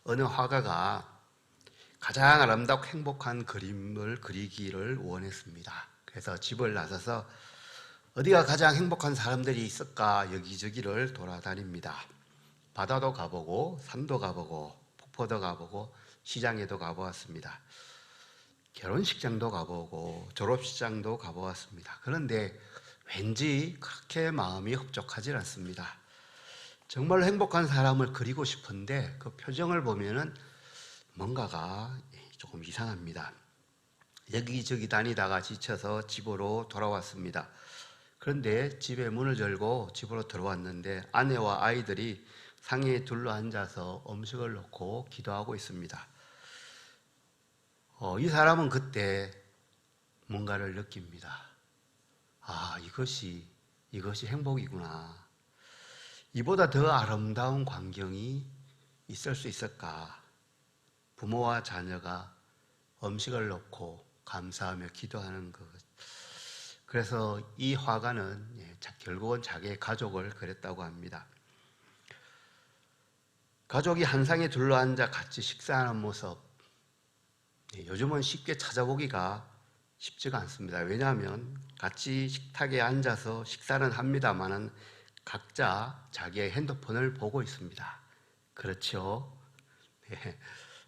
어느 화가가 가장 아름답고 행복한 그림을 그리기를 원했습니다. 그래서 집을 나서서 어디가 가장 행복한 사람들이 있을까 여기저기를 돌아다닙니다. 바다도 가보고 산도 가보고 폭포도 가보고 시장에도 가보았습니다. 결혼식장도 가보고 졸업식장도 가보았습니다. 그런데 왠지 그렇게 마음이 흡족하지 않습니다. 정말 행복한 사람을 그리고 싶은데 그 표정을 보면은 뭔가가 조금 이상합니다. 여기저기 다니다가 지쳐서 집으로 돌아왔습니다. 그런데 집에 문을 열고 집으로 들어왔는데 아내와 아이들이 상에 둘러앉아서 음식을 놓고 기도하고 있습니다. 이 사람은 그때 뭔가를 느낍니다. 아, 이것이 행복이구나. 이보다 더 아름다운 광경이 있을 수 있을까? 부모와 자녀가 음식을 놓고 감사하며 기도하는 것. 그래서 이 화가는 결국은 자기의 가족을 그렸다고 합니다. 가족이 한 상에 둘러앉아 같이 식사하는 모습, 요즘은 쉽게 찾아보기가 쉽지가 않습니다. 왜냐하면 같이 식탁에 앉아서 식사는 합니다만은 각자 자기의 핸드폰을 보고 있습니다. 그렇죠?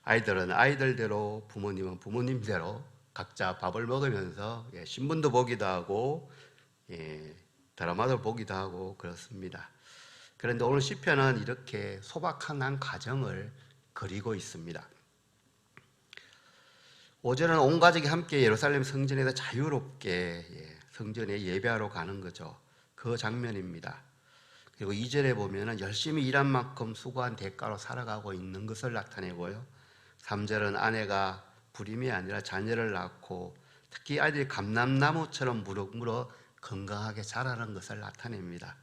아이들은 아이들대로, 부모님은 부모님대로 각자 밥을 먹으면서 신문도 보기도 하고 드라마도 보기도 하고 그렇습니다. 그런데 오늘 시편은 이렇게 소박한 한 가정을 그리고 있습니다. 5절은 온 가족이 함께 예루살렘 성전에서 자유롭게 성전에 예배하러 가는 거죠. 그 장면입니다. 그리고 2절에 보면은 열심히 일한 만큼 수고한 대가로 살아가고 있는 것을 나타내고요. 3절은 아내가 불임이 아니라 자녀를 낳고 특히 아이들이 감람나무처럼 무럭무럭 건강하게 자라는 것을 나타냅니다.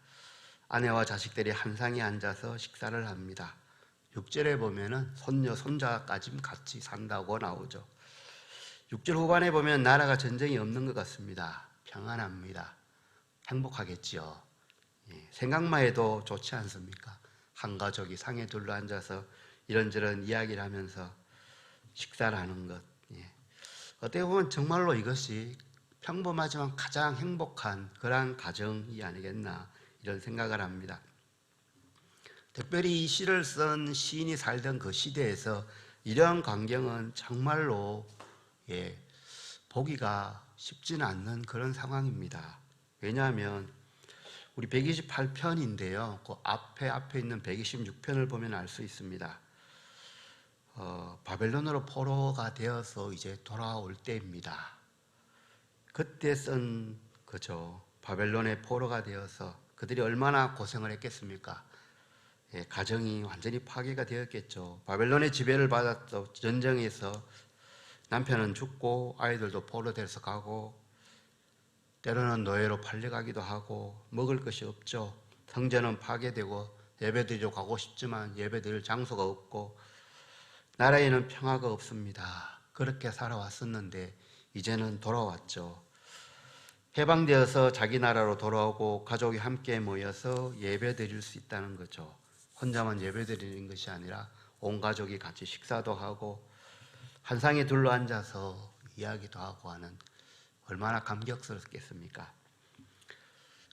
아내와 자식들이 한 상에 앉아서 식사를 합니다. 6절에 보면은 손녀, 손자까지 같이 산다고 나오죠. 6절 후반에 보면 나라가 전쟁이 없는 것 같습니다. 평안합니다. 행복하겠지요. 생각만 해도 좋지 않습니까? 한 가족이 상에 둘러앉아서 이런저런 이야기를 하면서 식사를 하는 것. 어떻게 보면 정말로 이것이 평범하지만 가장 행복한 그러한 가정이 아니겠나 이런 생각을 합니다. 특별히 이 시를 쓴 시인이 살던 그 시대에서 이러한 광경은 정말로 보기가 쉽지는 않는 그런 상황입니다. 왜냐하면 우리 128편인데요. 그 앞에 있는 126편을 보면 알 수 있습니다. 바벨론으로 포로가 되어서 이제 돌아올 때입니다. 그때 쓴 거죠. 바벨론의 포로가 되어서 그들이 얼마나 고생을 했겠습니까? 가정이 완전히 파괴가 되었겠죠. 바벨론의 지배를 받았던 전쟁에서 남편은 죽고 아이들도 포로돼서 가고 때로는 노예로 팔려가기도 하고 먹을 것이 없죠. 성전은 파괴되고 예배드리러 가고 싶지만 예배드릴 장소가 없고 나라에는 평화가 없습니다. 그렇게 살아왔었는데 이제는 돌아왔죠. 해방되어서 자기 나라로 돌아오고 가족이 함께 모여서 예배드릴 수 있다는 거죠. 혼자만 예배드리는 것이 아니라 온 가족이 같이 식사도 하고 한 상에 둘러앉아서 이야기도 하고 하는 얼마나 감격스럽겠습니까?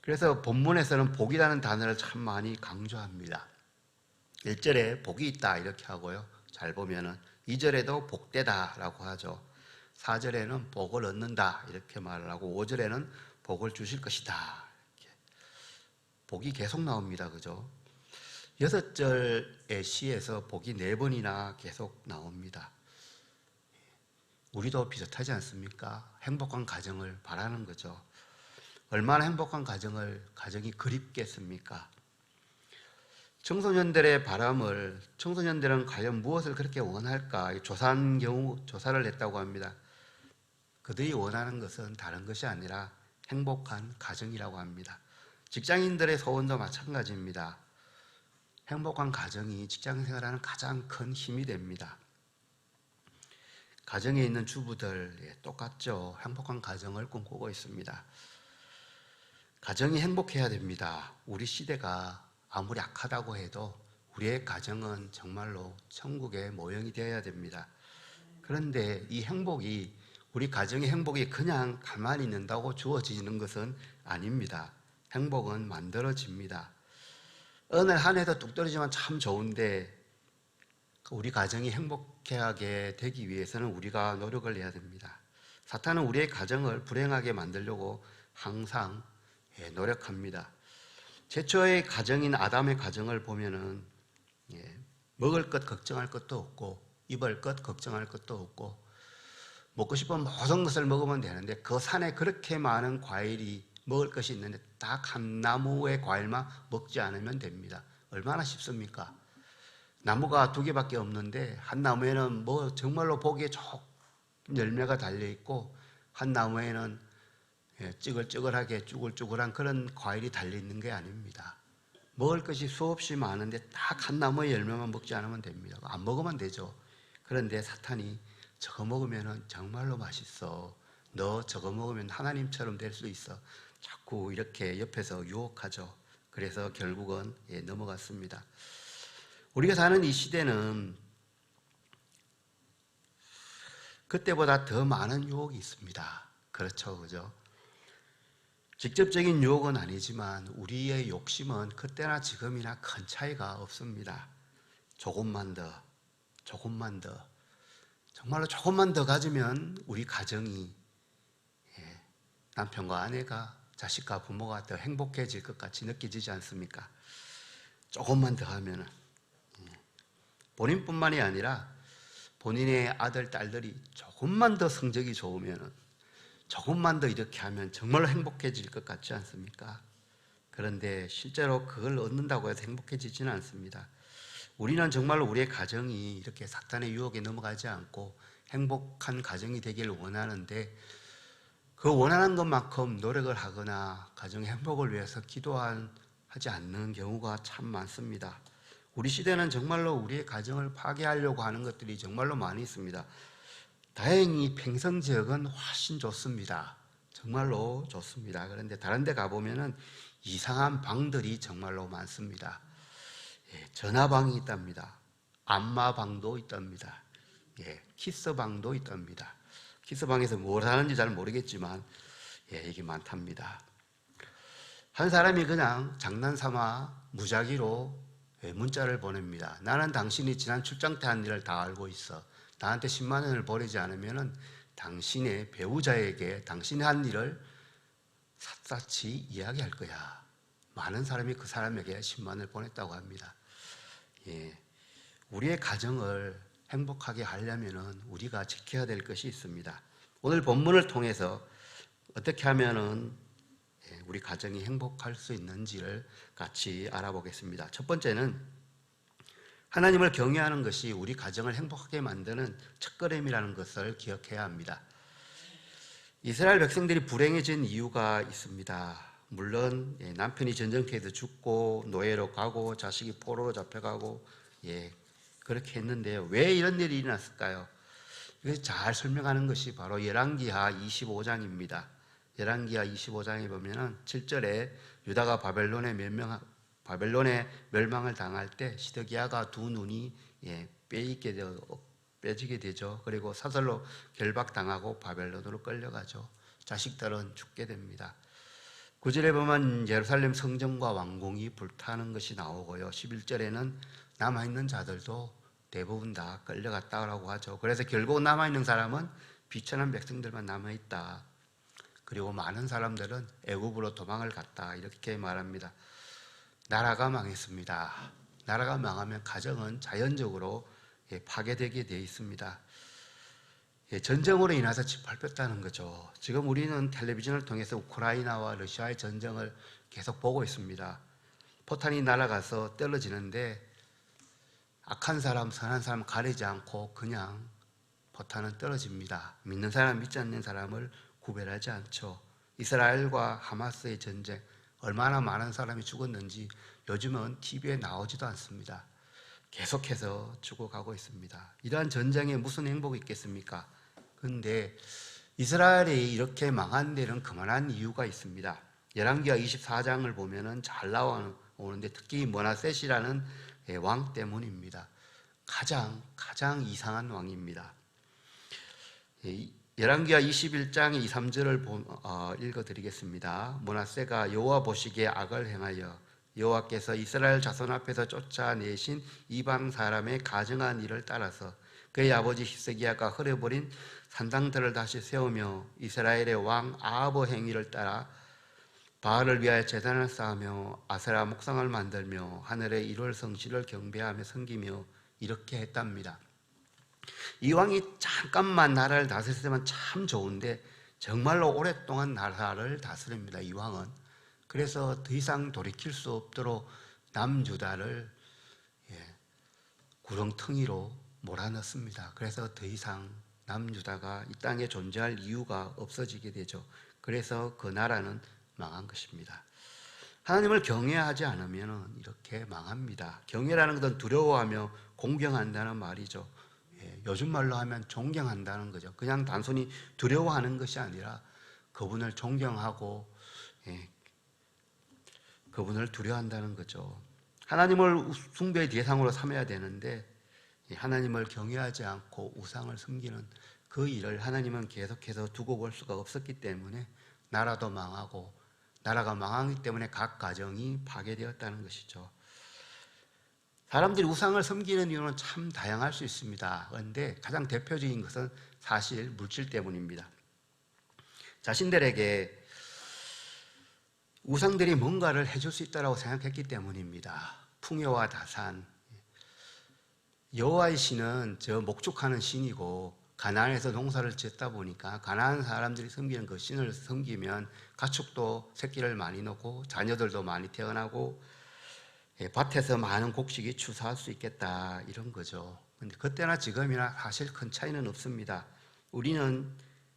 그래서 본문에서는 복이라는 단어를 참 많이 강조합니다. 1절에 복이 있다 이렇게 하고요. 잘 보면은 2절에도 복되다라고 하죠. 4절에는 복을 얻는다 이렇게 말을 하고 5절에는 복을 주실 것이다. 이렇게. 복이 계속 나옵니다. 그죠? 6절의 시에서 복이 4번이나 계속 나옵니다. 우리도 비슷하지 않습니까? 행복한 가정을 바라는 거죠. 얼마나 행복한 가정이 그립겠습니까? 청소년들의 바람을, 청소년들은 과연 무엇을 그렇게 원할까? 조사를 했다고 합니다. 그들이 원하는 것은 다른 것이 아니라 행복한 가정이라고 합니다. 직장인들의 소원도 마찬가지입니다. 행복한 가정이 직장 생활하는 가장 큰 힘이 됩니다. 가정에 있는 주부들 똑같죠. 행복한 가정을 꿈꾸고 있습니다. 가정이 행복해야 됩니다. 우리 시대가 아무리 악하다고 해도 우리의 가정은 정말로 천국의 모형이 되어야 됩니다. 그런데 이 행복이, 우리 가정의 행복이 그냥 가만히 있는다고 주어지는 것은 아닙니다. 행복은 만들어집니다. 어느 한 해도 뚝 떨어지면 참 좋은데 우리 가정이 행복하게 되기 위해서는 우리가 노력을 해야 됩니다. 사탄은 우리의 가정을 불행하게 만들려고 항상 노력합니다. 최초의 가정인 아담의 가정을 보면은 먹을 것 걱정할 것도 없고 입을 것 걱정할 것도 없고 먹고 싶은 모든 것을 먹으면 되는데 그 산에 그렇게 많은 과일이 먹을 것이 있는데 딱 한 나무의 과일만 먹지 않으면 됩니다. 얼마나 쉽습니까? 나무가 2개밖에 없는데 한 나무에는 뭐 정말로 보기에 좋은 열매가 달려있고 한 나무에는 찌글찌글하게 쭈글쭈글한 그런 과일이 달려있는 게 아닙니다. 먹을 것이 수없이 많은데 딱 한 나무의 열매만 먹지 않으면 됩니다. 안 먹으면 되죠. 그런데 사탄이 저거 먹으면 정말로 맛있어. 너 저거 먹으면 하나님처럼 될 수 있어. 자꾸 이렇게 옆에서 유혹하죠. 그래서 결국은 넘어갔습니다. 우리가 사는 이 시대는 그때보다 더 많은 유혹이 있습니다. 그렇죠, 그죠? 직접적인 유혹은 아니지만 우리의 욕심은 그때나 지금이나 큰 차이가 없습니다. 조금만 더, 조금만 더, 정말로 조금만 더 가지면 우리 가정이 남편과 아내가 자식과 부모가 더 행복해질 것 같이 느껴지지 않습니까? 조금만 더 하면은 본인뿐만이 아니라 본인의 아들, 딸들이 조금만 더 성적이 좋으면 조금만 더 이렇게 하면 정말로 행복해질 것 같지 않습니까? 그런데 실제로 그걸 얻는다고 해서 행복해지지는 않습니다. 우리는 정말로 우리의 가정이 이렇게 사탄의 유혹에 넘어가지 않고 행복한 가정이 되기를 원하는데 그 원하는 것만큼 노력을 하거나 가정의 행복을 위해서 기도하지 않는 경우가 참 많습니다. 우리 시대는 정말로 우리의 가정을 파괴하려고 하는 것들이 정말로 많이 있습니다. 다행히 팽성 지역은 훨씬 좋습니다. 정말로 좋습니다. 그런데 다른 데 가보면은 이상한 방들이 정말로 많습니다. 전화방이 있답니다. 안마방도 있답니다. 키스방도 있답니다. 키스방에서 뭘 하는지 잘 모르겠지만 이게 많답니다. 한 사람이 그냥 장난삼아 무작위로 문자를 보냅니다. 나는 당신이 지난 출장 때 한 일을 다 알고 있어. 나한테 10만 원을 보내지 않으면 당신의 배우자에게 당신이 한 일을 샅샅이 이야기할 거야. 많은 사람이 그 사람에게 10만 원을 보냈다고 합니다. 우리의 가정을 행복하게 하려면 우리가 지켜야 될 것이 있습니다. 오늘 본문을 통해서 어떻게 하면은 우리 가정이 행복할 수 있는지를 같이 알아보겠습니다. 첫 번째는 하나님을 경외하는 것이 우리 가정을 행복하게 만드는 첫걸음이라는 것을 기억해야 합니다. 이스라엘 백성들이 불행해진 이유가 있습니다. 물론 남편이 전쟁터에서 죽고 노예로 가고 자식이 포로로 잡혀가고 그렇게 했는데요. 왜 이런 일이 일어났을까요? 이것을 잘 설명하는 것이 바로 열왕기하 25장입니다. 열왕기하 25장에 보면은 7절에 유다가 바벨론의 멸망을 당할 때 시드기야가 두 눈이 빼지게 되죠. 그리고 사슬로 결박당하고 바벨론으로 끌려가죠. 자식들은 죽게 됩니다. 9절에 보면 예루살렘 성전과 왕궁이 불타는 것이 나오고요. 11절에는 남아있는 자들도 대부분 다 끌려갔다고 하죠. 그래서 결국 남아있는 사람은 비천한 백성들만 남아있다. 그리고 많은 사람들은 애굽으로 도망을 갔다. 이렇게 말합니다. 나라가 망했습니다. 나라가 망하면 가정은 자연적으로 파괴되게 되어 있습니다. 전쟁으로 인해서 짓밟혔다는 거죠. 지금 우리는 텔레비전을 통해서 우크라이나와 러시아의 전쟁을 계속 보고 있습니다. 포탄이 날아가서 떨어지는데 악한 사람, 선한 사람 가리지 않고 그냥 포탄은 떨어집니다. 믿는 사람, 믿지 않는 사람을 구별하지 않죠. 이스라엘과 하마스의 전쟁, 얼마나 많은 사람이 죽었는지 요즘은 TV에 나오지도 않습니다. 계속해서 죽어가고 있습니다. 이러한 전쟁에 무슨 행복이 있겠습니까? 그런데 이스라엘이 이렇게 망한 데는 그만한 이유가 있습니다. 열왕기하 24장을 보면은 잘 나오는데 특히 머나셋이라는 왕 때문입니다. 가장 이상한 왕입니다. 열왕기하 21장 2, 3절을 읽어드리겠습니다. 므낫세가 여호와 보시기에 악을 행하여 여호와께서 이스라엘 자손 앞에서 쫓아내신 이방 사람의 가증한 일을 따라서 그의 아버지 히스기야가 흐려버린 산당들을 다시 세우며 이스라엘의 왕 아합의 행위를 따라 바알을 위하여 제단을 쌓으며 아세라 목상을 만들며 하늘의 일월 성씨를 경배하며 섬기며 이렇게 했답니다. 이 왕이 잠깐만 나라를 다스릴 때만 참 좋은데 정말로 오랫동안 나라를 다스립니다. 이 왕은. 그래서 더 이상 돌이킬 수 없도록 남유다를 구렁텅이로 몰아넣습니다. 그래서 더 이상 남유다가 이 땅에 존재할 이유가 없어지게 되죠. 그래서 그 나라는 망한 것입니다. 하나님을 경외하지 않으면 이렇게 망합니다. 경외라는 것은 두려워하며 공경한다는 말이죠. 요즘 말로 하면 존경한다는 거죠. 그냥 단순히 두려워하는 것이 아니라 그분을 존경하고 그분을 두려워한다는 거죠. 하나님을 숭배의 대상으로 삼아야 되는데 하나님을 경외하지 않고 우상을 섬기는 그 일을 하나님은 계속해서 두고 볼 수가 없었기 때문에 나라도 망하고 나라가 망하기 때문에 각 가정이 파괴되었다는 것이죠. 사람들이 우상을 섬기는 이유는 참 다양할 수 있습니다. 그런데 가장 대표적인 것은 사실 물질 때문입니다. 자신들에게 우상들이 뭔가를 해줄 수 있다고 생각했기 때문입니다. 풍요와 다산. 여호와의 신은 저 목축하는 신이고 가나안에서 농사를 짓다 보니까 가나안 사람들이 섬기는 그 신을 섬기면 가축도 새끼를 많이 놓고 자녀들도 많이 태어나고 밭에서 많은 곡식이 추수할 수 있겠다 이런 거죠. 근데 그때나 지금이나 사실 큰 차이는 없습니다. 우리는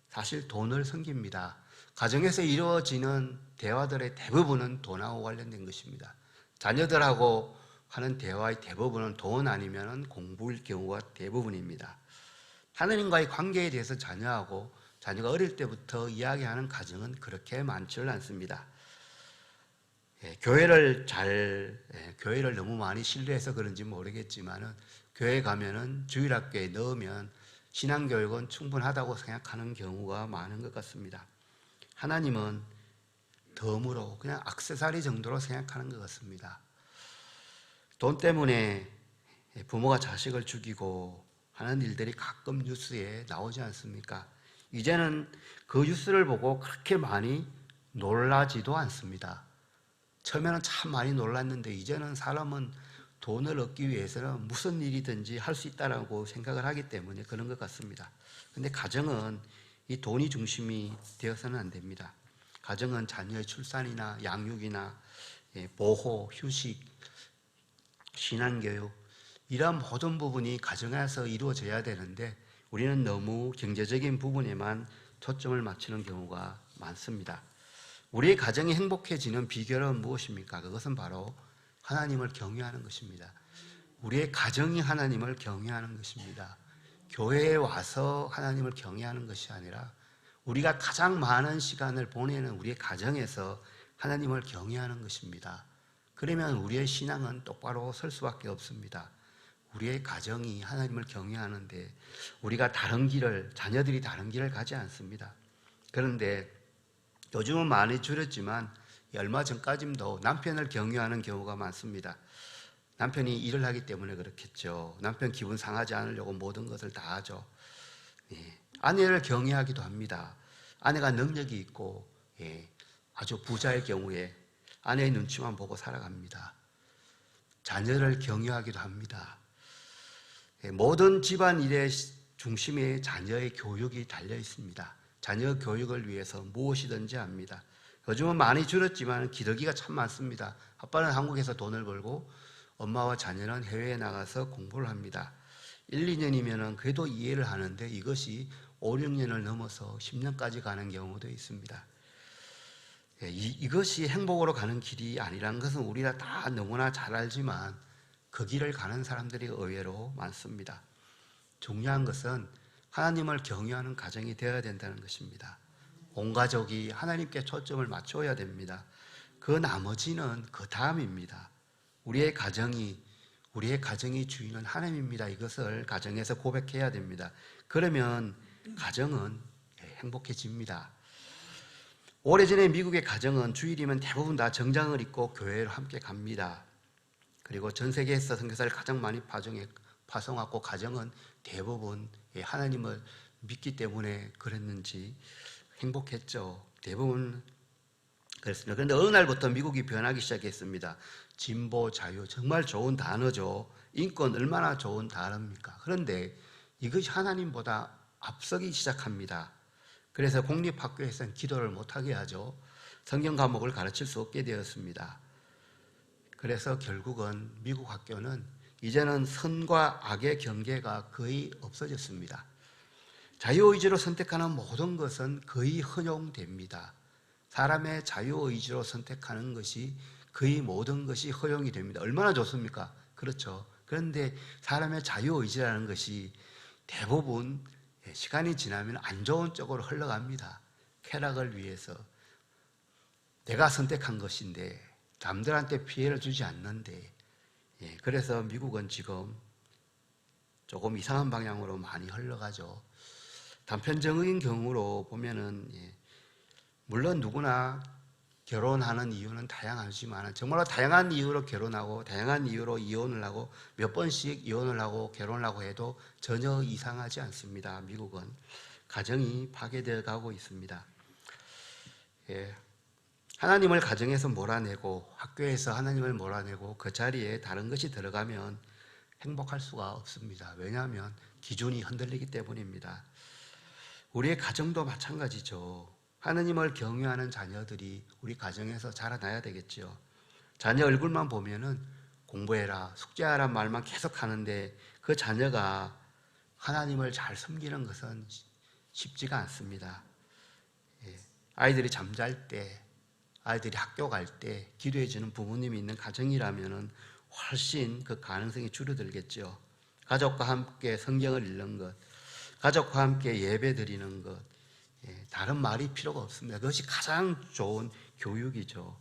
사실 돈을 섬깁니다. 가정에서 이루어지는 대화들의 대부분은 돈하고 관련된 것입니다. 자녀들하고 하는 대화의 대부분은 돈 아니면 공부일 경우가 대부분입니다. 하나님과의 관계에 대해서 자녀가 어릴 때부터 이야기하는 가정은 그렇게 많지는 않습니다. 교회를 너무 많이 신뢰해서 그런지 모르겠지만은 교회 가면은 주일학교에 넣으면 신앙교육은 충분하다고 생각하는 경우가 많은 것 같습니다. 하나님은 덤으로 그냥 액세서리 정도로 생각하는 것 같습니다. 돈 때문에 부모가 자식을 죽이고 하는 일들이 가끔 뉴스에 나오지 않습니까? 이제는 그 뉴스를 보고 그렇게 많이 놀라지도 않습니다. 처음에는 참 많이 놀랐는데 이제는 사람은 돈을 얻기 위해서는 무슨 일이든지 할 수 있다라고 생각을 하기 때문에 그런 것 같습니다. 그런데 가정은 이 돈이 중심이 되어서는 안 됩니다. 가정은 자녀의 출산이나 양육이나 보호, 휴식, 신앙교육 이런 모든 부분이 가정에서 이루어져야 되는데 우리는 너무 경제적인 부분에만 초점을 맞추는 경우가 많습니다. 우리의 가정이 행복해지는 비결은 무엇입니까? 그것은 바로 하나님을 경외하는 것입니다. 우리의 가정이 하나님을 경외하는 것입니다. 교회에 와서 하나님을 경외하는 것이 아니라 우리가 가장 많은 시간을 보내는 우리의 가정에서 하나님을 경외하는 것입니다. 그러면 우리의 신앙은 똑바로 설 수밖에 없습니다. 우리의 가정이 하나님을 경외하는데 우리가 자녀들이 다른 길을 가지 않습니다. 그런데 요즘은 많이 줄였지만 얼마 전까지도 남편을 경외하는 경우가 많습니다. 남편이 일을 하기 때문에 그렇겠죠. 남편 기분 상하지 않으려고 모든 것을 다 하죠. 아내를 경외하기도 합니다. 아내가 능력이 있고 아주 부자일 경우에 아내의 눈치만 보고 살아갑니다. 자녀를 경외하기도 합니다. 모든 집안일의 중심에 자녀의 교육이 달려 있습니다. 자녀 교육을 위해서 무엇이든지 합니다. 요즘은 많이 줄었지만 기러기가 참 많습니다. 아빠는 한국에서 돈을 벌고 엄마와 자녀는 해외에 나가서 공부를 합니다. 1, 2년이면 그래도 이해를 하는데 이것이 5, 6년을 넘어서 10년까지 가는 경우도 있습니다. 이것이 행복으로 가는 길이 아니라는 것은 우리가 다 너무나 잘 알지만 그 길을 가는 사람들이 의외로 많습니다. 중요한 것은 하나님을 경외하는 가정이 되어야 된다는 것입니다. 온 가족이 하나님께 초점을 맞춰야 됩니다. 그 나머지는 그 다음입니다. 우리의 가정이 우리의 가정의 주인은 하나님입니다. 이것을 가정에서 고백해야 됩니다. 그러면 가정은 행복해집니다. 오래전에 미국의 가정은 주일이면 대부분 다 정장을 입고 교회를 함께 갑니다. 그리고 전 세계에서 선교사를 가장 많이 파송하고 가정은 대부분 하나님을 믿기 때문에 그랬는지 행복했죠. 대부분 그랬습니다. 그런데 어느 날부터 미국이 변하기 시작했습니다. 진보, 자유, 정말 좋은 단어죠. 인권 얼마나 좋은 단어입니까? 그런데 이것이 하나님보다 앞서기 시작합니다. 그래서 공립학교에서는 기도를 못하게 하죠. 성경 과목을 가르칠 수 없게 되었습니다. 그래서 결국은 미국 학교는 이제는 선과 악의 경계가 거의 없어졌습니다. 자유의지로 선택하는 모든 것은 거의 허용됩니다. 사람의 자유의지로 선택하는 것이 거의 모든 것이 허용이 됩니다. 얼마나 좋습니까? 그렇죠. 그런데 사람의 자유의지라는 것이 대부분 시간이 지나면 안 좋은 쪽으로 흘러갑니다. 쾌락을 위해서. 내가 선택한 것인데 남들한테 피해를 주지 않는데 그래서 미국은 지금 조금 이상한 방향으로 많이 흘러가죠. 단편적인 경우로 보면은 물론 누구나 결혼하는 이유는 다양하지만 정말로 다양한 이유로 결혼하고 다양한 이유로 이혼을 하고 몇 번씩 이혼을 하고 결혼을 하고 해도 전혀 이상하지 않습니다. 미국은 가정이 파괴되어 가고 있습니다. 하나님을 가정에서 몰아내고 학교에서 하나님을 몰아내고 그 자리에 다른 것이 들어가면 행복할 수가 없습니다. 왜냐하면 기준이 흔들리기 때문입니다. 우리의 가정도 마찬가지죠. 하나님을 경외하는 자녀들이 우리 가정에서 자라나야 되겠죠. 자녀 얼굴만 보면은 공부해라, 숙제하라 말만 계속 하는데 그 자녀가 하나님을 잘 섬기는 것은 쉽지가 않습니다. 아이들이 잠잘 때, 아이들이 학교 갈 때 기도해 주는 부모님이 있는 가정이라면은 훨씬 그 가능성이 줄어들겠죠. 가족과 함께 성경을 읽는 것, 가족과 함께 예배 드리는 것, 다른 말이 필요가 없습니다. 그것이 가장 좋은 교육이죠.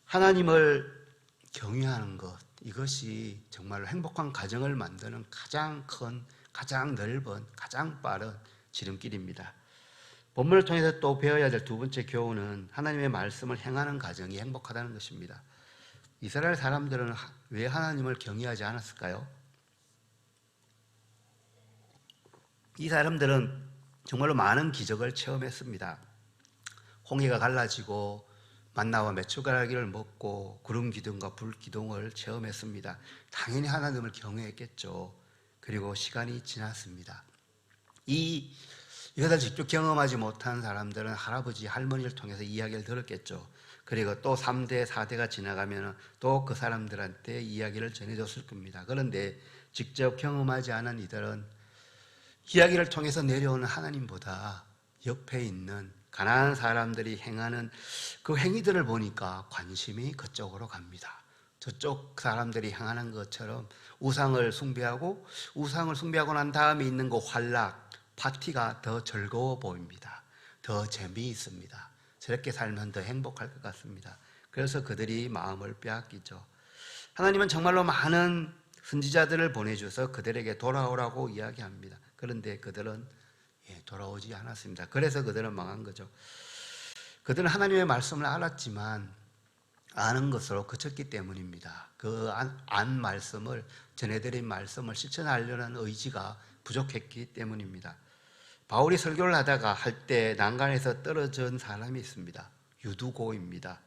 하나님을 경외하는 것, 이것이 정말로 행복한 가정을 만드는 가장 큰, 가장 넓은, 가장 빠른 지름길입니다. 본문을 통해서 또 배워야 될 두 번째 교훈은 하나님의 말씀을 행하는 가정이 행복하다는 것입니다. 이스라엘 사람들은 왜 하나님을 경외하지 않았을까요? 이 사람들은 정말로 많은 기적을 체험했습니다. 홍해가 갈라지고 만나와 메추가라기를 먹고 구름 기둥과 불 기둥을 체험했습니다. 당연히 하나님을 경외했겠죠. 그리고 시간이 지났습니다. 이것을 직접 경험하지 못한 사람들은 할아버지, 할머니를 통해서 이야기를 들었겠죠. 그리고 또 3대, 4대가 지나가면 또 그 사람들한테 이야기를 전해줬을 겁니다. 그런데 직접 경험하지 않은 이들은 이야기를 통해서 내려오는 하나님보다 옆에 있는 가난한 사람들이 행하는 그 행위들을 보니까 관심이 그쪽으로 갑니다. 저쪽 사람들이 행하는 것처럼 우상을 숭배하고 난 다음에 있는 그 환락, 파티가 더 즐거워 보입니다. 더 재미있습니다. 저렇게 살면 더 행복할 것 같습니다. 그래서 그들이 마음을 빼앗기죠. 하나님은 정말로 많은 선지자들을 보내주셔서 그들에게 돌아오라고 이야기합니다. 그런데 그들은 돌아오지 않았습니다. 그래서 그들은 망한 거죠. 그들은 하나님의 말씀을 알았지만 아는 것으로 그쳤기 때문입니다. 그 안 말씀을, 전해드린 말씀을 실천하려는 의지가 부족했기 때문입니다. 바울이 설교를 하다가 할 때 난간에서 떨어진 사람이 있습니다. 유두고입니다.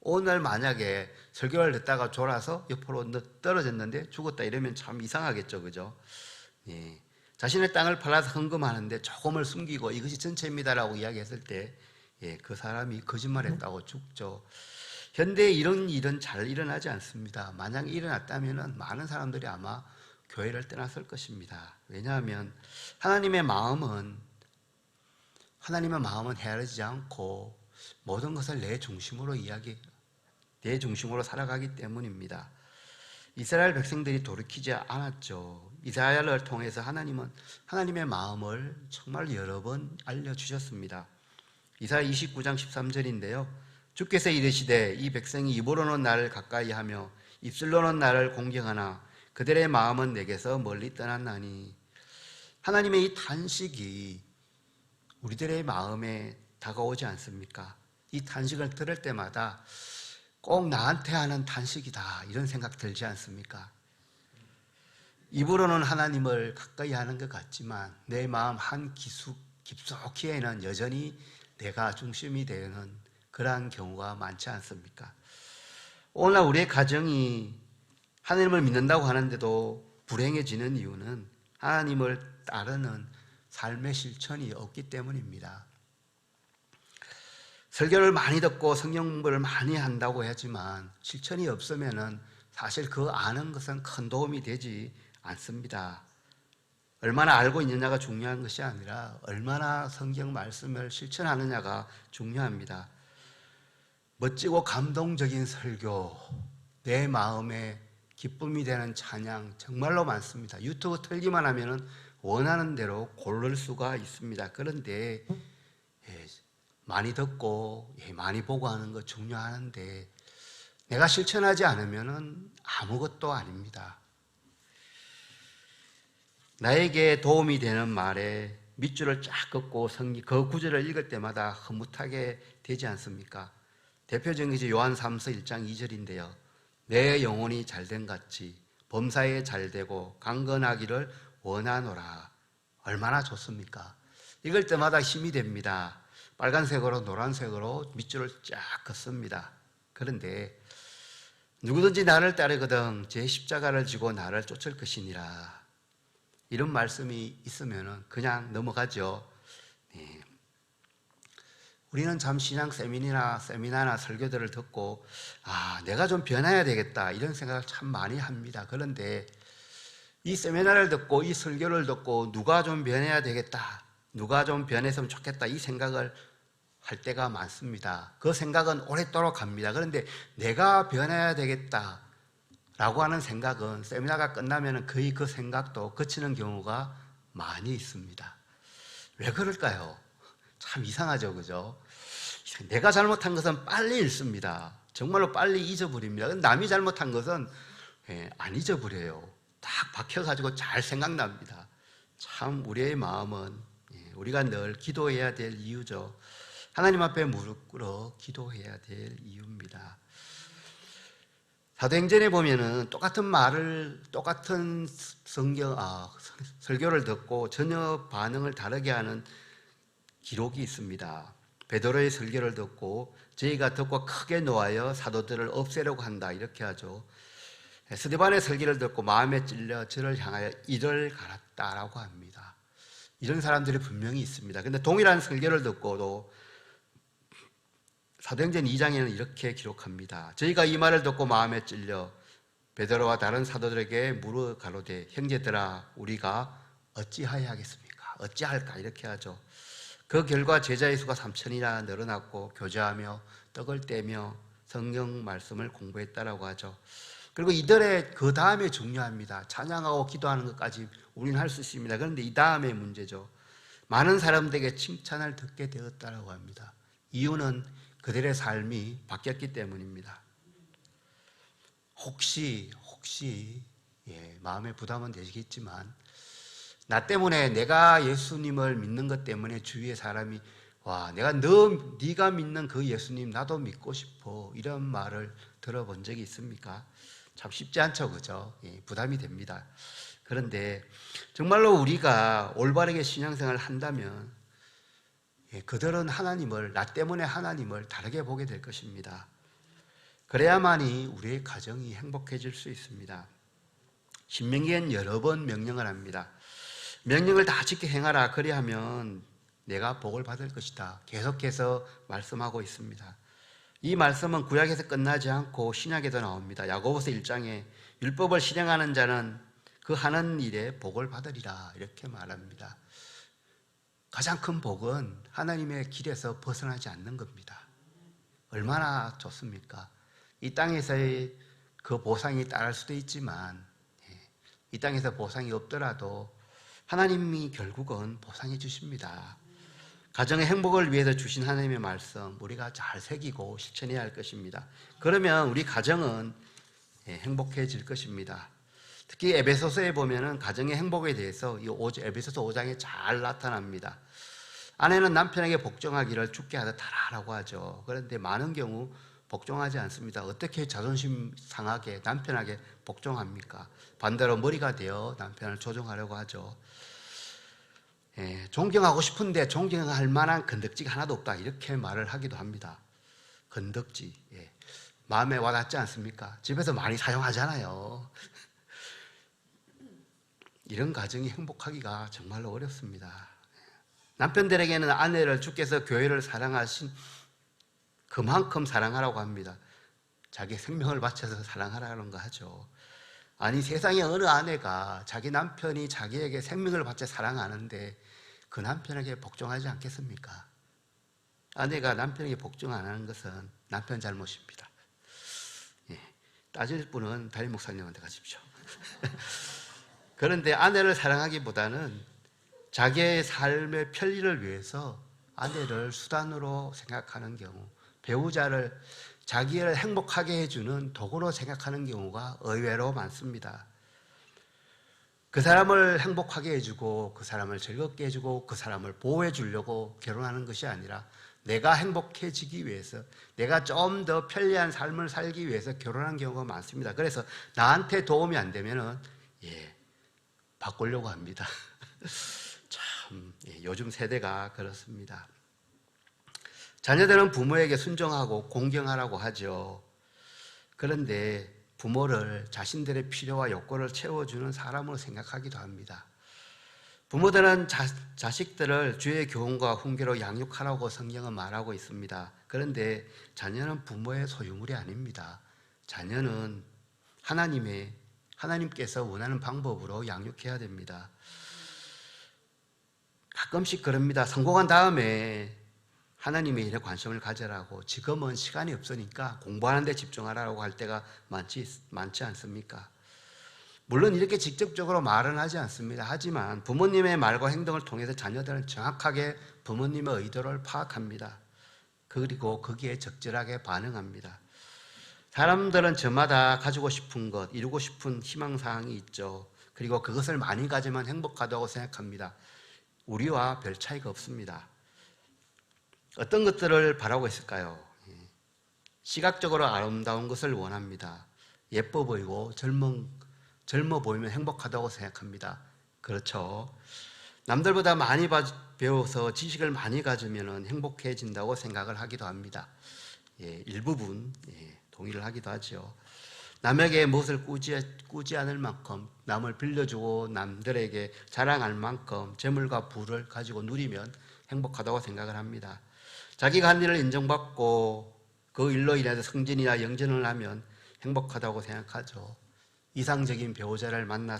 오늘 만약에 설교를 듣다가 졸아서 옆으로 떨어졌는데 죽었다 이러면 참 이상하겠죠, 그죠? 자신의 땅을 팔아서 헌금하는데 조금을 숨기고 이것이 전체입니다라고 이야기했을 때 그 사람이 거짓말했다고 죽죠. 현대에 이런 일은 잘 일어나지 않습니다. 만약 일어났다면 많은 사람들이 아마 교회를 떠났을 것입니다. 왜냐하면 하나님의 마음은 헤아리지 않고 모든 것을 내 중심으로 살아가기 때문입니다. 이스라엘 백성들이 돌이키지 않았죠. 이사야를 통해서 하나님은 하나님의 마음을 정말 여러 번 알려주셨습니다. 이사야 29장 13절인데요. 주께서 이르시되 이 백성이 입으로는 나를 가까이 하며 입술로는 나를 공경하나 그들의 마음은 내게서 멀리 떠났나니. 하나님의 이 탄식이 우리들의 마음에 다가오지 않습니까? 이 탄식을 들을 때마다 꼭 나한테 하는 탄식이다 이런 생각 들지 않습니까? 입으로는 하나님을 가까이 하는 것 같지만 내 마음 한 깊숙이에는 여전히 내가 중심이 되는 그러한 경우가 많지 않습니까? 오늘날 우리의 가정이 하나님을 믿는다고 하는데도 불행해지는 이유는 하나님을 따르는 삶의 실천이 없기 때문입니다. 설교를 많이 듣고 성경 공부를 많이 한다고 하지만 실천이 없으면은 사실 그 아는 것은 큰 도움이 되지 않습니다. 얼마나 알고 있느냐가 중요한 것이 아니라 얼마나 성경 말씀을 실천하느냐가 중요합니다. 멋지고 감동적인 설교, 내 마음에 기쁨이 되는 찬양 정말로 많습니다. 유튜브 틀기만 하면은 원하는 대로 고를 수가 있습니다. 그런데 많이 듣고 많이 보고 하는 거 중요하는데 내가 실천하지 않으면은 아무것도 아닙니다. 나에게 도움이 되는 말에 밑줄을 쫙 긋고 그 구절을 읽을 때마다 흐뭇하게 되지 않습니까? 대표적인 것이 요한 3서 1장 2절인데요. 내 영혼이 잘된 같이 범사에 잘되고 강건하기를 원하노라. 얼마나 좋습니까? 읽을 때마다 힘이 됩니다. 빨간색으로 노란색으로 밑줄을 쫙 긋습니다. 그런데 누구든지 나를 따르거든 제 십자가를 지고 나를 쫓을 것이니라. 이런 말씀이 있으면 그냥 넘어가죠. 네. 우리는 참 신앙 세미나나 설교들을 듣고 내가 좀 변해야 되겠다 이런 생각을 참 많이 합니다. 그런데 이 세미나를 듣고 이 설교를 듣고 누가 좀 변해야 되겠다, 누가 좀 변했으면 좋겠다 이 생각을 할 때가 많습니다. 그 생각은 오랫도록 갑니다. 그런데 내가 변해야 되겠다 라고 하는 생각은 세미나가 끝나면 거의 그 생각도 그치는 경우가 많이 있습니다. 왜 그럴까요? 참 이상하죠, 그죠? 내가 잘못한 것은 빨리 잊습니다. 정말로 빨리 잊어버립니다. 남이 잘못한 것은 안 잊어버려요. 딱 박혀가지고 잘 생각납니다. 참 우리의 마음은 우리가 늘 기도해야 될 이유죠. 하나님 앞에 무릎 꿇어 기도해야 될 이유입니다. 사도행전에 보면은 똑같은 설교를 듣고 전혀 반응을 다르게 하는 기록이 있습니다. 베드로의 설교를 듣고 저희가 듣고 크게 노하여 사도들을 없애려고 한다 이렇게 하죠. 스데반의 설교를 듣고 마음에 찔려 저를 향하여 이를 갈았다라고 합니다. 이런 사람들이 분명히 있습니다. 그런데 동일한 설교를 듣고도 사도행전 2장에는 이렇게 기록합니다. 저희가 이 말을 듣고 마음에 찔려 베드로와 다른 사도들에게 물어 가로되 형제들아 우리가 어찌하여 하겠습니까? 어찌할까? 이렇게 하죠. 그 결과 제자의 수가 3,000이나 늘어났고 교제하며 떡을 떼며 성경 말씀을 공부했다라고 하죠. 그리고 이들의 그 다음에 중요합니다. 찬양하고 기도하는 것까지 우리는 할 수 있습니다. 그런데 이 다음에 문제죠. 많은 사람들에게 칭찬을 듣게 되었다라고 합니다. 이유는 그들의 삶이 바뀌었기 때문입니다. 혹시 마음에 부담은 되시겠지만 나 때문에 내가 예수님을 믿는 것 때문에 주위의 사람이 네가 믿는 그 예수님 나도 믿고 싶어 이런 말을 들어본 적이 있습니까? 참 쉽지 않죠, 그죠? 부담이 됩니다. 그런데 정말로 우리가 올바르게 신앙생활을 한다면 그들은 나 때문에 하나님을 다르게 보게 될 것입니다. 그래야만이 우리의 가정이 행복해질 수 있습니다. 신명기엔 여러 번 명령을 합니다. 명령을 다 지켜 행하라. 그리하면 내가 복을 받을 것이다. 계속해서 말씀하고 있습니다. 이 말씀은 구약에서 끝나지 않고 신약에도 나옵니다. 야고보서 1장에 율법을 실행하는 자는 그 하는 일에 복을 받으리라 이렇게 말합니다. 가장 큰 복은 하나님의 길에서 벗어나지 않는 겁니다. 얼마나 좋습니까? 이 땅에서의 그 보상이 따를 수도 있지만 이 땅에서 보상이 없더라도 하나님이 결국은 보상해 주십니다. 가정의 행복을 위해서 주신 하나님의 말씀 우리가 잘 새기고 실천해야 할 것입니다. 그러면 우리 가정은 행복해질 것입니다. 특히 에베소서에 보면은 가정의 행복에 대해서 이 에베소서 5장에 잘 나타납니다. 아내는 남편에게 복종하기를 주께 하듯 하라고 하죠. 그런데 많은 경우 복종하지 않습니다. 어떻게 자존심 상하게 남편에게 복종합니까? 반대로 머리가 되어 남편을 조종하려고 하죠. 존경하고 싶은데 존경할 만한 건덕지가 하나도 없다, 이렇게 말을 하기도 합니다. 건덕지, 마음에 와닿지 않습니까? 집에서 많이 사용하잖아요. 이런 가정이 행복하기가 정말로 어렵습니다. 남편들에게는 아내를 주께서 교회를 사랑하신 그만큼 사랑하라고 합니다. 자기 생명을 바쳐서 사랑하라는 거 하죠. 아니, 세상에 어느 아내가 자기 남편이 자기에게 생명을 바쳐 사랑하는데 그 남편에게 복종하지 않겠습니까? 아내가 남편에게 복종 안 하는 것은 남편 잘못입니다. 따질 분은 담임 목사님한테 가십시오. 그런데 아내를 사랑하기보다는 자기의 삶의 편리를 위해서 아내를 수단으로 생각하는 경우, 배우자를 자기를 행복하게 해주는 도구로 생각하는 경우가 의외로 많습니다. 그 사람을 행복하게 해주고 그 사람을 즐겁게 해주고 그 사람을 보호해 주려고 결혼하는 것이 아니라 내가 행복해지기 위해서, 내가 좀 더 편리한 삶을 살기 위해서 결혼하는 경우가 많습니다. 그래서 나한테 도움이 안 되면은 바꾸려고 합니다. 참, 요즘 세대가 그렇습니다. 자녀들은 부모에게 순종하고 공경하라고 하죠. 그런데 부모를 자신들의 필요와 욕구를 채워주는 사람으로 생각하기도 합니다. 부모들은 자식들을 주의 교훈과 훈계로 양육하라고 성경은 말하고 있습니다. 그런데 자녀는 부모의 소유물이 아닙니다. 자녀는 하나님께서 원하는 방법으로 양육해야 됩니다. 가끔씩 그럽니다. 성공한 다음에 하나님의 일에 관심을 가져라고, 지금은 시간이 없으니까 공부하는 데 집중하라고 할 때가 많지 않습니까? 물론 이렇게 직접적으로 말은 하지 않습니다. 하지만 부모님의 말과 행동을 통해서 자녀들은 정확하게 부모님의 의도를 파악합니다. 그리고 거기에 적절하게 반응합니다. 사람들은 저마다 가지고 싶은 것, 이루고 싶은 희망사항이 있죠. 그리고 그것을 많이 가지면 행복하다고 생각합니다. 우리와 별 차이가 없습니다. 어떤 것들을 바라고 있을까요? 시각적으로 아름다운 것을 원합니다. 예뻐 보이고 젊어 보이면 행복하다고 생각합니다. 그렇죠. 남들보다 많이 배워서 지식을 많이 가지면 행복해진다고 생각을 하기도 합니다. 일부분 동의를 하기도 하죠. 남에게 무엇을 꾸지 않을 만큼, 남을 빌려주고 남들에게 자랑할 만큼 재물과 부를 가지고 누리면 행복하다고 생각을 합니다. 자기가 한 일을 인정받고 그 일로 인해서 승진이나 영전을 하면 행복하다고 생각하죠. 이상적인 배우자를 만나면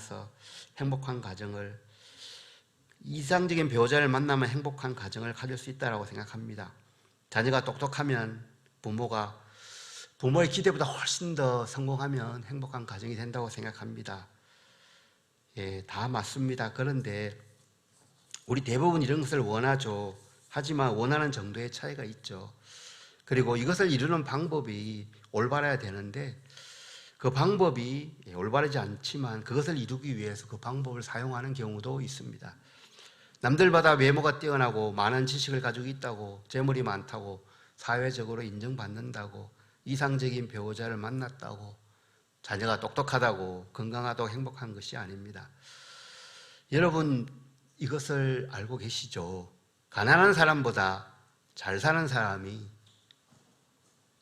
행복한 가정을 가질 수 있다고 생각합니다. 자녀가 똑똑하면 부모의 기대보다 훨씬 더 성공하면 행복한 가정이 된다고 생각합니다. 다 맞습니다. 그런데 우리 대부분 이런 것을 원하죠. 하지만 원하는 정도의 차이가 있죠. 그리고 이것을 이루는 방법이 올바라야 되는데 그 방법이 올바르지 않지만 그것을 이루기 위해서 그 방법을 사용하는 경우도 있습니다. 남들보다 외모가 뛰어나고 많은 지식을 가지고 있다고, 재물이 많다고, 사회적으로 인정받는다고, 이상적인 배우자를 만났다고, 자녀가 똑똑하다고, 건강하다고 행복한 것이 아닙니다. 여러분, 이것을 알고 계시죠? 가난한 사람보다 잘 사는 사람이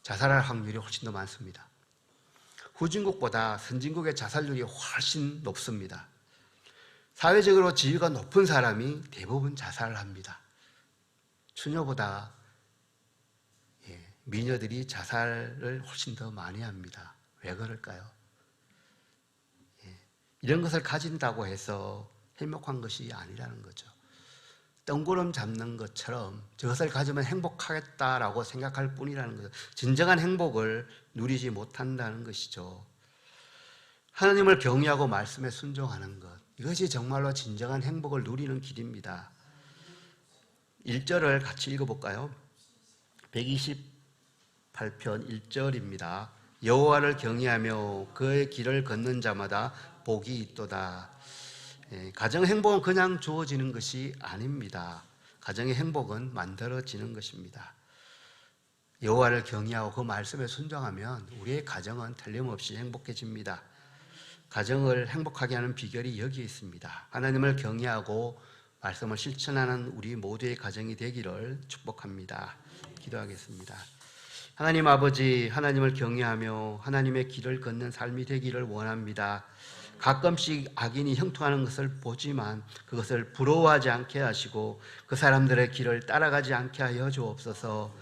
자살할 확률이 훨씬 더 많습니다. 후진국보다 선진국의 자살률이 훨씬 높습니다. 사회적으로 지위가 높은 사람이 대부분 자살을 합니다. 처녀보다 미녀들이 자살을 훨씬 더 많이 합니다. 왜 그럴까요? 이런 것을 가진다고 해서 행복한 것이 아니라는 거죠. 뜬구름 잡는 것처럼 저것을 가지면 행복하겠다라고 생각할 뿐이라는 거죠. 진정한 행복을 누리지 못한다는 것이죠. 하나님을 경외하고 말씀에 순종하는 것, 이것이 정말로 진정한 행복을 누리는 길입니다. 1절을 같이 읽어볼까요? 128편 1절입니다. 여호와를 경외하며 그의 길을 걷는 자마다 복이 있도다. 가정 행복은 그냥 주어지는 것이 아닙니다. 가정의 행복은 만들어지는 것입니다. 여호와를 경외하고 그 말씀에 순종하면 우리의 가정은 틀림없이 행복해집니다. 가정을 행복하게 하는 비결이 여기에 있습니다. 하나님을 경외하고 말씀을 실천하는 우리 모두의 가정이 되기를 축복합니다. 기도하겠습니다. 하나님 아버지, 하나님을 경외하며 하나님의 길을 걷는 삶이 되기를 원합니다. 가끔씩 악인이 형통하는 것을 보지만 그것을 부러워하지 않게 하시고 그 사람들의 길을 따라가지 않게 하여 주옵소서.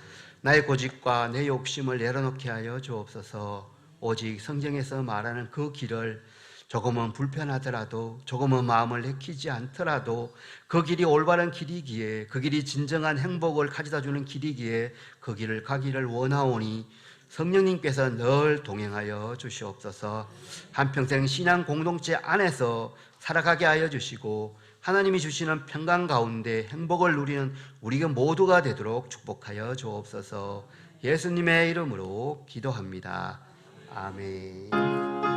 나의 고집과 내 욕심을 내려놓게 하여 주옵소서. 오직 성경에서 말하는 그 길을 조금은 불편하더라도, 조금은 마음을 내키지 않더라도 그 길이 올바른 길이기에, 그 길이 진정한 행복을 가져다주는 길이기에 그 길을 가기를 원하오니 성령님께서 늘 동행하여 주시옵소서. 한평생 신앙 공동체 안에서 살아가게 하여 주시고 하나님이 주시는 평강 가운데 행복을 누리는 우리가 모두가 되도록 축복하여 주옵소서. 예수님의 이름으로 기도합니다. 아멘.